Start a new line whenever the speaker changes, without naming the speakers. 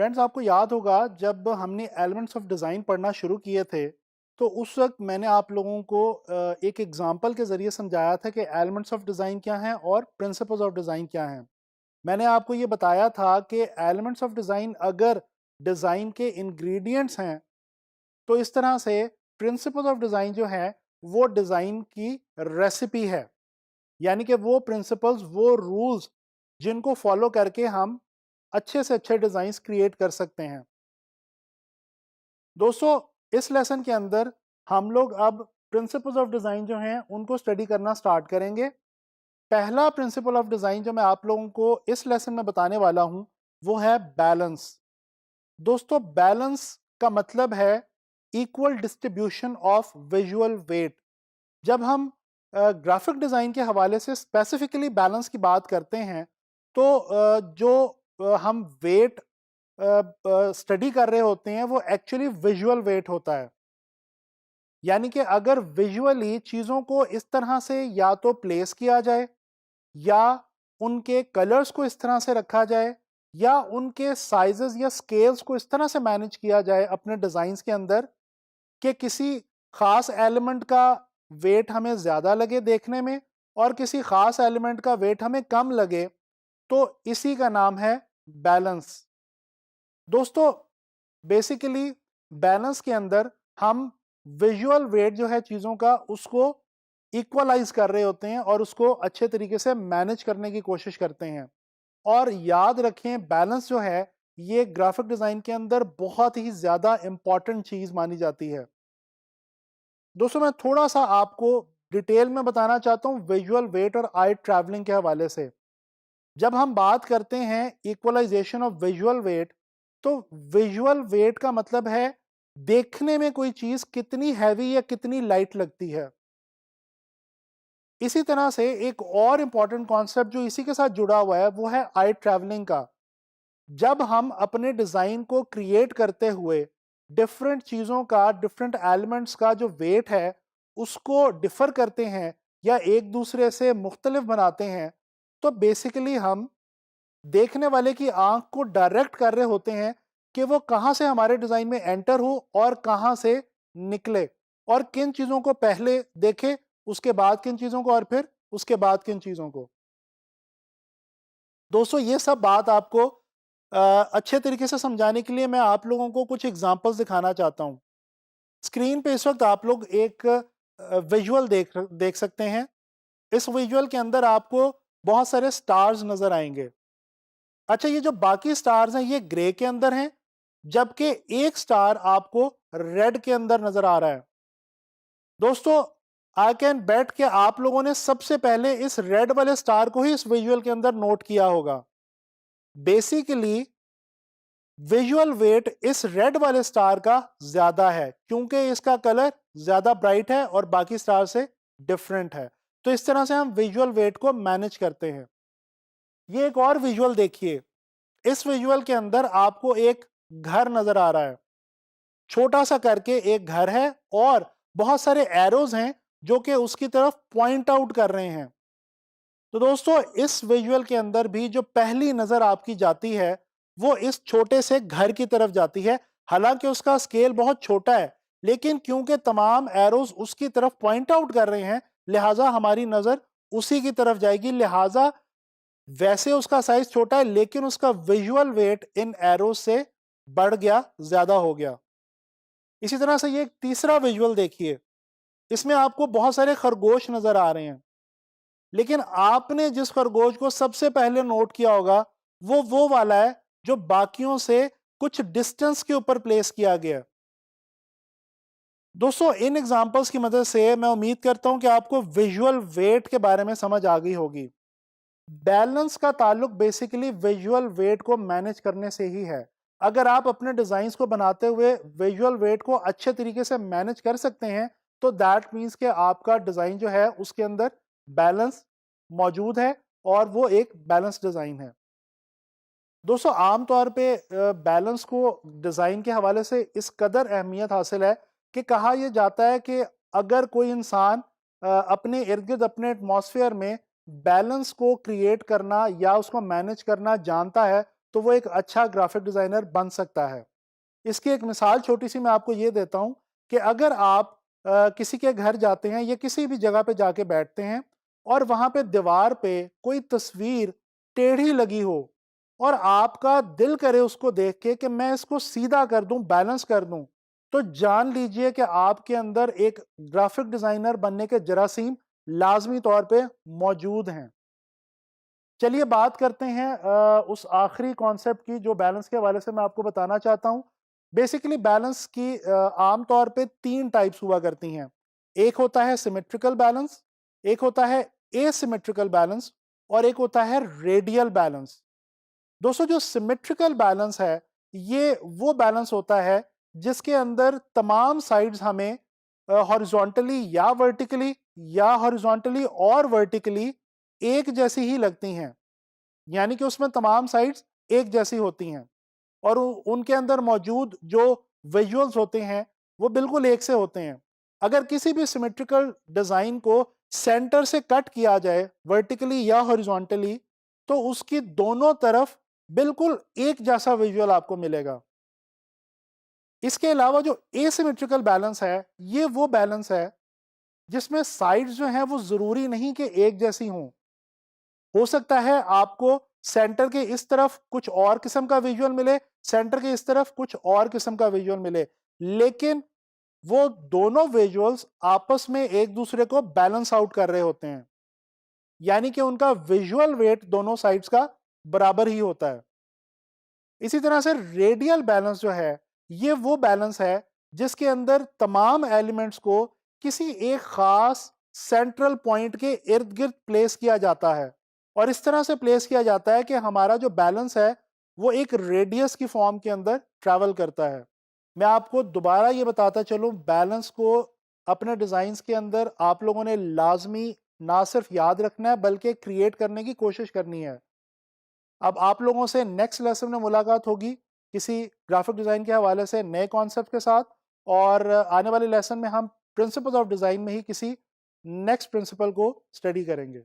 Friends, आपको याद होगा जब हमने एलिमेंट्स ऑफ डिज़ाइन पढ़ना शुरू किए थे तो उस वक्त मैंने आप लोगों को एक एग्जांपल के ज़रिए समझाया था कि एलिमेंट्स ऑफ डिज़ाइन क्या हैं और प्रिंसिपल्स ऑफ डिज़ाइन क्या हैं। मैंने आपको ये बताया था कि एलिमेंट्स ऑफ डिज़ाइन अगर डिज़ाइन के इंग्रेडिएंट्स हैं तो इस तरह से प्रिंसिपल्स ऑफ डिज़ाइन जो है वो डिज़ाइन की रेसिपी है। यानी कि वो प्रिंसिपल्स, वो रूल्स जिनको फॉलो करके हम अच्छे से अच्छे डिज़ाइंस क्रिएट कर सकते हैं। दोस्तों, इस लेसन के अंदर हम लोग अब प्रिंसिपल्स ऑफ डिज़ाइन जो हैं उनको स्टडी करना स्टार्ट करेंगे। पहला प्रिंसिपल ऑफ डिज़ाइन जो मैं आप लोगों को इस लेसन में बताने वाला हूं वो है बैलेंस। दोस्तों, बैलेंस का मतलब है equal distribution of visual weight. जब हम ग्राफिक डिज़ाइन के हवाले से स्पेसिफिकली बैलेंस की बात करते हैं तो जो हम वेट स्टडी कर रहे होते हैं वो एक्चुअली विजुअल वेट होता है। यानी कि अगर विजुअली चीज़ों को इस तरह से या तो प्लेस किया जाए या उनके कलर्स को इस तरह से रखा जाए या उनके साइजेस या स्केल्स को इस तरह से मैनेज किया जाए अपने डिज़ाइंस के अंदर कि किसी खास एलिमेंट का वेट हमें ज़्यादा लगे देखने में और किसी खास एलिमेंट का वेट हमें कम लगे, तो इसी का नाम है बैलेंस। दोस्तों, बेसिकली बैलेंस के अंदर हम विजुअल वेट जो है चीज़ों का उसको इक्वलाइज कर रहे होते हैं और उसको अच्छे तरीके से मैनेज करने की कोशिश करते हैं। और याद रखें, बैलेंस जो है ये ग्राफिक डिज़ाइन के अंदर बहुत ही ज़्यादा इंपॉर्टेंट चीज़ मानी जाती है। दोस्तों, मैं थोड़ा सा आपको डिटेल में बताना चाहता हूँ विजुअल वेट और आई ट्रैवलिंग के हवाले से। जब हम बात करते हैं इक्वलाइजेशन ऑफ विजुअल वेट, तो विजुअल वेट का मतलब है देखने में कोई चीज कितनी हैवी या कितनी लाइट लगती है। इसी तरह से एक और इंपॉर्टेंट कॉन्सेप्ट जो इसी के साथ जुड़ा हुआ है वो है आई ट्रैवलिंग का। जब हम अपने डिजाइन को क्रिएट करते हुए डिफरेंट चीजों का, डिफरेंट एलिमेंट्स का जो वेट है उसको डिफर करते हैं या एक दूसरे से मुख्तलिफ बनाते हैं, तो बेसिकली हम देखने वाले की आंख को डायरेक्ट कर रहे होते हैं कि वो कहां से हमारे डिजाइन में एंटर हो और कहां से निकले, और किन चीजों को पहले देखे, उसके बाद किन चीजों को, और फिर उसके बाद किन चीजों को। दोस्तों, ये सब बात आपको अच्छे तरीके से समझाने के लिए मैं आप लोगों को कुछ एग्जांपल्स दिखाना चाहता हूं। स्क्रीन पे इस वक्त आप लोग एक विजुअल देख सकते हैं। इस विजुअल के अंदर आपको बहुत सारे स्टार्स नजर आएंगे। अच्छा, ये जो बाकी स्टार्स हैं ये ग्रे के अंदर हैं, जबकि एक स्टार आपको रेड के अंदर नजर आ रहा है। दोस्तों, आई कैन बेट कि आप लोगों ने सबसे पहले इस रेड वाले स्टार को ही इस विजुअल के अंदर नोट किया होगा। बेसिकली विजुअल वेट इस रेड वाले स्टार का ज्यादा है क्योंकि इसका कलर ज्यादा ब्राइट है और बाकी स्टार से डिफरेंट है। तो इस तरह से हम विजुअल वेट को मैनेज करते हैं। ये एक और विजुअल देखिए। इस विजुअल के अंदर आपको एक घर नजर आ रहा है। छोटा सा करके एक घर है और बहुत सारे एरोज हैं जो कि उसकी तरफ पॉइंट आउट कर रहे हैं। तो दोस्तों, इस विजुअल के अंदर भी जो पहली नजर आपकी जाती है वो इस छोटे से घर की तरफ जाती है। हालांकि उसका स्केल बहुत छोटा है, लेकिन क्योंकि तमाम एरोज उसकी तरफ पॉइंट आउट कर रहे हैं लिहाजा हमारी नजर उसी की तरफ जाएगी। लिहाजा वैसे उसका साइज छोटा है लेकिन उसका विजुअल वेट इन एरोज से बढ़ गया, ज्यादा हो गया। इसी तरह से ये एक तीसरा विजुअल देखिए। इसमें आपको बहुत सारे खरगोश नजर आ रहे हैं, लेकिन आपने जिस खरगोश को सबसे पहले नोट किया होगा वो वाला है जो बाकियों से कुछ डिस्टेंस के ऊपर प्लेस किया गया। दोस्तों, इन एग्जांपल्स की मदद से मैं उम्मीद करता हूं कि आपको विजुअल वेट के बारे में समझ आ गई होगी। बैलेंस का ताल्लुक बेसिकली विजुअल वेट को मैनेज करने से ही है। अगर आप अपने डिजाइंस को बनाते हुए विजुअल वेट को अच्छे तरीके से मैनेज कर सकते हैं तो दैट मीन्स कि आपका डिजाइन जो है उसके अंदर बैलेंस मौजूद है और वो एक बैलेंस डिजाइन है। दोस्तों, आमतौर पे बैलेंस को डिजाइन के हवाले से इस कदर अहमियत हासिल है कि कहा यह जाता है कि अगर कोई इंसान अपने इर्द गिर्द, अपने एटमॉस्फेयर में बैलेंस को क्रिएट करना या उसको मैनेज करना जानता है तो वो एक अच्छा ग्राफिक डिज़ाइनर बन सकता है। इसकी एक मिसाल छोटी सी मैं आपको ये देता हूँ कि अगर आप किसी के घर जाते हैं या किसी भी जगह पे जाके बैठते हैं और वहाँ पे दीवार पे कोई तस्वीर टेढ़ी लगी हो और आपका दिल करे उसको देख के कि मैं इसको सीधा कर दूं, बैलेंस कर दूं, तो जान लीजिए कि आपके अंदर एक ग्राफिक डिजाइनर बनने के जरासीम लाजमी तौर पे मौजूद हैं। चलिए बात करते हैं उस आखिरी कॉन्सेप्ट की जो बैलेंस के हवाले से मैं आपको बताना चाहता हूं। बेसिकली बैलेंस की आम तौर पे 3 टाइप्स हुआ करती हैं। एक होता है सिमेट्रिकल बैलेंस, एक होता है एसिमेट्रिकल बैलेंस और एक होता है रेडियल बैलेंस। दोस्तों जो सिमेट्रिकल बैलेंस है, ये वो बैलेंस होता है जिसके अंदर तमाम साइड्स हमें हॉरिजॉन्टली या वर्टिकली या हॉरिजॉन्टली और वर्टिकली एक जैसी ही लगती हैं। यानी कि उसमें तमाम साइड्स एक जैसी होती हैं और उनके अंदर मौजूद जो विजुअल्स होते हैं वो बिल्कुल एक से होते हैं। अगर किसी भी सिमेट्रिकल डिजाइन को सेंटर से कट किया जाए वर्टिकली या हॉरिजॉन्टली, तो उसकी दोनों तरफ बिल्कुल एक जैसा विजुअल आपको मिलेगा। इसके अलावा जो एसिमेट्रिकल बैलेंस है, ये वो बैलेंस है जिसमें साइड्स जो हैं वो जरूरी नहीं कि एक जैसी हों। हो सकता है आपको सेंटर के इस तरफ कुछ और किस्म का विजुअल मिले, सेंटर के इस तरफ कुछ और किस्म का विजुअल मिले, लेकिन वो दोनों विजुअल्स आपस में एक दूसरे को बैलेंस आउट कर रहे होते हैं। यानी कि उनका विजुअल वेट दोनों साइड्स का बराबर ही होता है। इसी तरह से रेडियल बैलेंस जो है, ये वो बैलेंस है जिसके अंदर तमाम एलिमेंट्स को किसी एक खास सेंट्रल पॉइंट के इर्द गिर्द प्लेस किया जाता है और इस तरह से प्लेस किया जाता है कि हमारा जो बैलेंस है वो एक रेडियस की फॉर्म के अंदर ट्रैवल करता है। मैं आपको दोबारा ये बताता चलूं, बैलेंस को अपने डिजाइन्स के अंदर आप लोगों ने लाजमी ना सिर्फ याद रखना है बल्कि क्रिएट करने की कोशिश करनी है। अब आप लोगों से नेक्स्ट लेसन में मुलाकात होगी किसी ग्राफिक डिज़ाइन के हवाले से नए कॉन्सेप्ट के साथ, और आने वाले लेसन में हम प्रिंसिपल्स ऑफ डिज़ाइन में ही किसी नेक्स्ट प्रिंसिपल को स्टडी करेंगे।